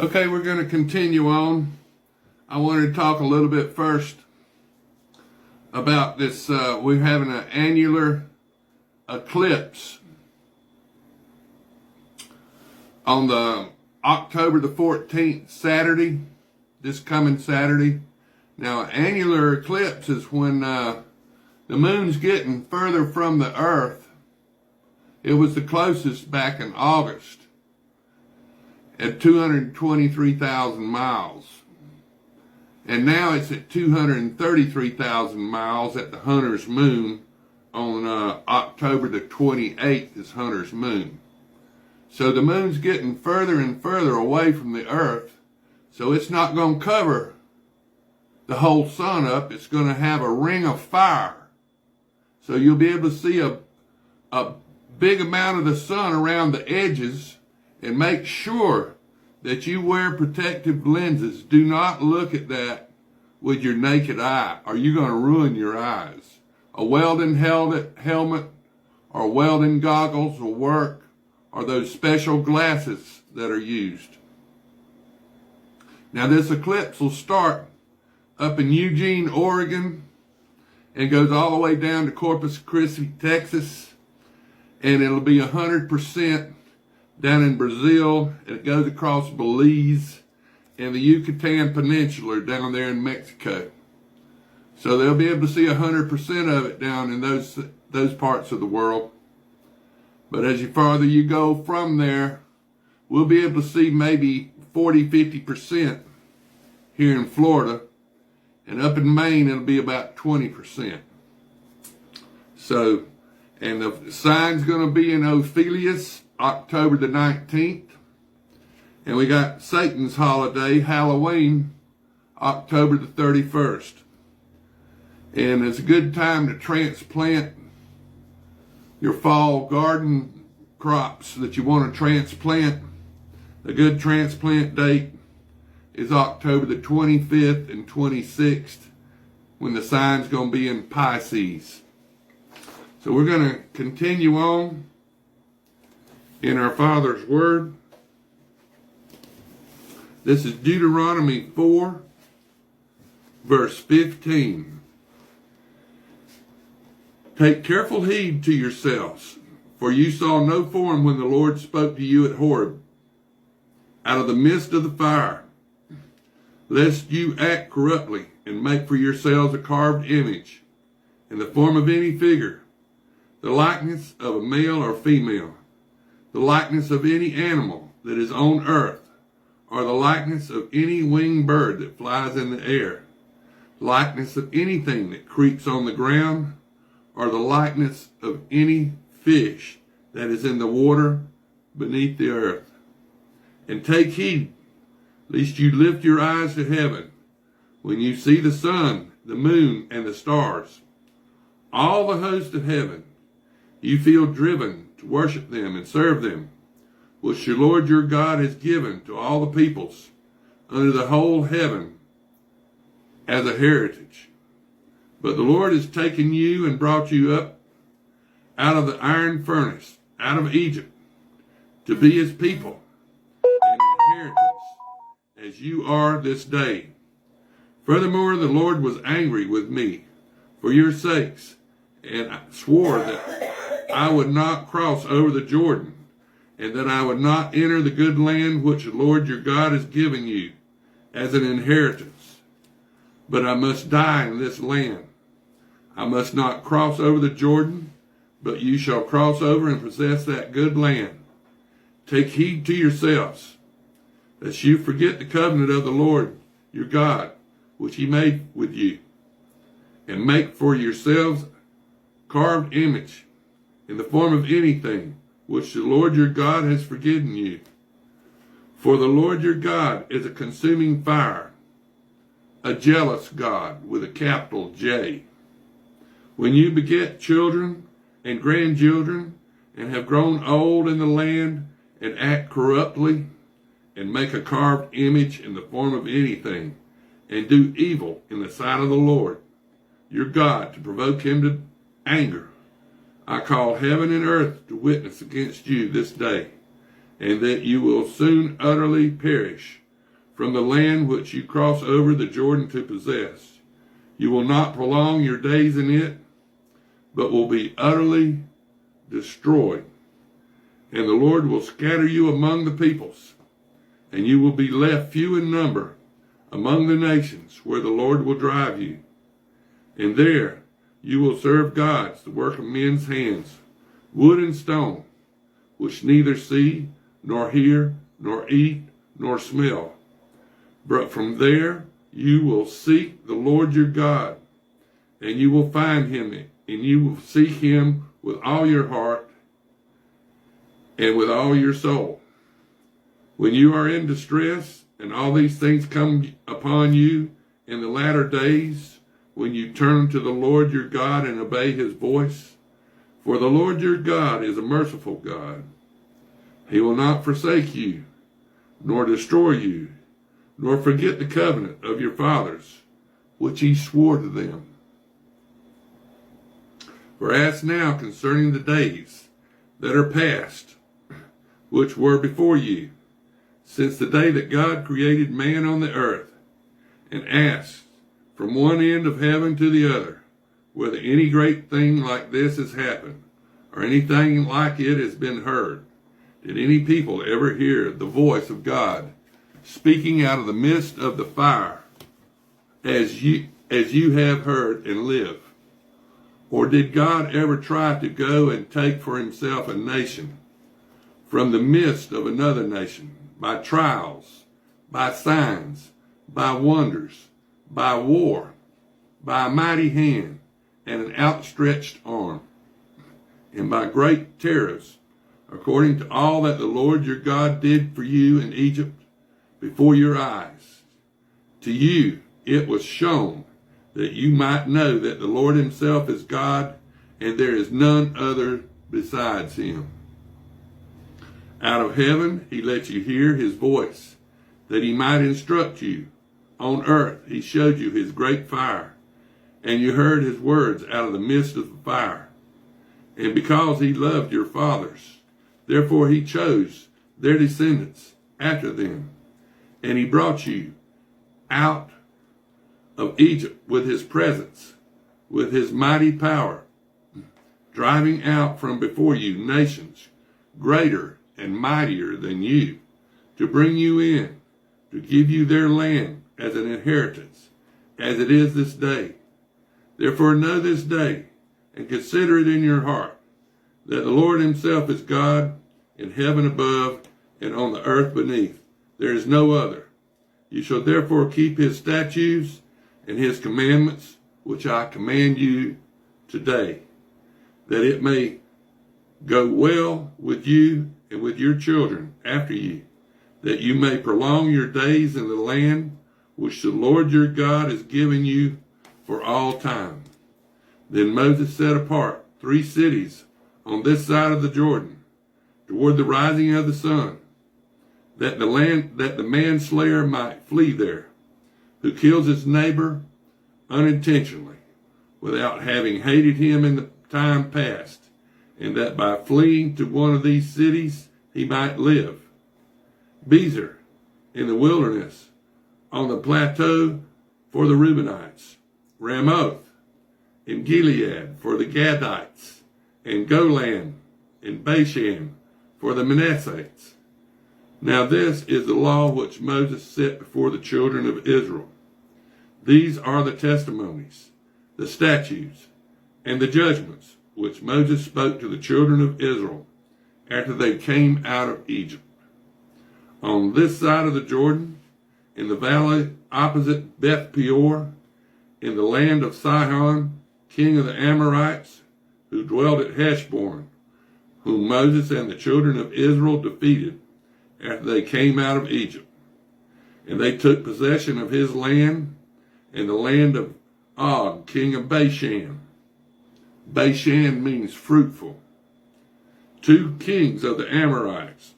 Okay, we're going to continue on. I wanted to talk a little bit first about this. We're having an annular eclipse on the October the 14th, Saturday, this coming Saturday. Now, annular eclipse is when the moon's getting further from the earth. It was the closest back in August at 223,000 miles. And now it's at 233,000 miles at the Hunter's Moon on October the 28th is Hunter's Moon. So the moon's getting further and further away from the earth, so it's not going to cover the whole sun up. It's going to have a ring of fire. So you'll be able to see a big amount of the sun around the edges, and make sure that you wear protective lenses. Do not look at that with your naked eye, or you're going to ruin your eyes. A welding helmet or welding goggles will work, or those special glasses that are used. Now this eclipse will start up in Eugene, Oregon, and goes all the way down to Corpus Christi, Texas, and it'll be 100% down in Brazil, and it goes across Belize and the Yucatan Peninsula down there in Mexico. So they'll be able to see 100% of it down in those parts of the world. But as farther you go from there, we'll be able to see maybe 40-50% here in Florida, and up in Maine it'll be about 20%. So, and the sign's going to be in Ophelius, October the 19th. And we got Satan's holiday, Halloween, October the 31st. And it's a good time to transplant your fall garden crops that you want to transplant. A good transplant date is October the 25th and 26th, when the sign's going to be in Pisces. So we're going to continue on in our Father's Word. This is Deuteronomy 4, verse 15. Take careful heed to yourselves, for you saw no form when the Lord spoke to you at Horeb, out of the midst of the fire, lest you act corruptly and make for yourselves a carved image in the form of any figure, the likeness of a male or female, the likeness of any animal that is on earth, or the likeness of any winged bird that flies in the air, likeness of anything that creeps on the ground, or the likeness of any fish that is in the water beneath the earth. And take heed, lest you lift your eyes to heaven, when you see the sun, the moon, and the stars, all the host of heaven, you feel driven to worship them and serve them, which the Lord your God has given to all the peoples under the whole heaven as a heritage. But the Lord has taken you and brought you up out of the iron furnace, out of Egypt, to be his people and inheritance, as you are this day. Furthermore, the Lord was angry with me for your sakes, and swore that I would not cross over the Jordan, and that I would not enter the good land which the Lord your God has given you as an inheritance. But I must die in this land. I must not cross over the Jordan, but you shall cross over and possess that good land. Take heed to yourselves, lest you forget the covenant of the Lord your God, which he made with you, and make for yourselves carved image in the form of anything which the Lord your God has forgiven you. For the Lord your God is a consuming fire, a jealous God with a capital J. When you beget children and grandchildren, and have grown old in the land, and act corruptly, and make a carved image in the form of anything, and do evil in the sight of the Lord your God, to provoke him to anger, I call heaven and earth to witness against you this day, and that you will soon utterly perish from the land which you cross over the Jordan to possess. You will not prolong your days in it, but will be utterly destroyed. And the Lord will scatter you among the peoples, and you will be left few in number among the nations where the Lord will drive you. And there you will serve gods, the work of men's hands, wood and stone, which neither see, nor hear, nor eat, nor smell. But from there you will seek the Lord your God, and you will find him, and you will seek him with all your heart and with all your soul. When you are in distress, and all these things come upon you in the latter days, when you turn to the Lord your God and obey his voice, for the Lord your God is a merciful God. He will not forsake you, nor destroy you, nor forget the covenant of your fathers, which he swore to them. For ask now concerning the days that are past, which were before you, since the day that God created man on the earth, and asked from one end of heaven to the other, whether any great thing like this has happened, or anything like it has been heard. Did any people ever hear the voice of God speaking out of the midst of the fire, as you have heard and live? Or did God ever try to go and take for himself a nation from the midst of another nation, by trials, by signs, by wonders, by war, by a mighty hand and an outstretched arm, and by great terrors, according to all that the Lord your God did for you in Egypt before your eyes? To you it was shown that you might know that the Lord himself is God, and there is none other besides him. Out of heaven he let you hear his voice, that he might instruct you. On earth he showed you his great fire, and you heard his words out of the midst of the fire. And because he loved your fathers, therefore he chose their descendants after them, and he brought you out of Egypt with his presence, with his mighty power, driving out from before you nations greater and mightier than you, to bring you in, to give you their land as an inheritance, as it is this day. Therefore know this day, and consider it in your heart, that the Lord himself is God in heaven above and on the earth beneath. There is no other. You shall therefore keep his statutes and his commandments, which I command you today, that it may go well with you and with your children after you, that you may prolong your days in the land which the Lord your God is giving you for all time. Then Moses set apart 3 cities on this side of the Jordan, toward the rising of the sun, that the manslayer might flee there, who kills his neighbor unintentionally, without having hated him in the time past, and that by fleeing to one of these cities he might live. Bezer in the wilderness, on the plateau for the Reubenites, Ramoth in Gilead for the Gadites, and Golan in Bashan for the Manassites. Now this is the law which Moses set before the children of Israel. These are the testimonies, the statutes, and the judgments which Moses spoke to the children of Israel after they came out of Egypt. On this side of the Jordan, in the valley opposite Beth Peor, in the land of Sihon, king of the Amorites, who dwelt at Heshbon, whom Moses and the children of Israel defeated after they came out of Egypt. And they took possession of his land and the land of Og, king of Bashan. Bashan means fruitful. 2 kings of the Amorites,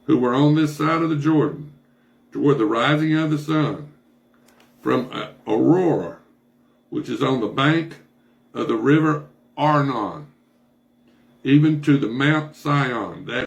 who were on this side of the Jordan, toward the rising of the sun, from Aurora, which is on the bank of the river Arnon, even to the Mount Sion, that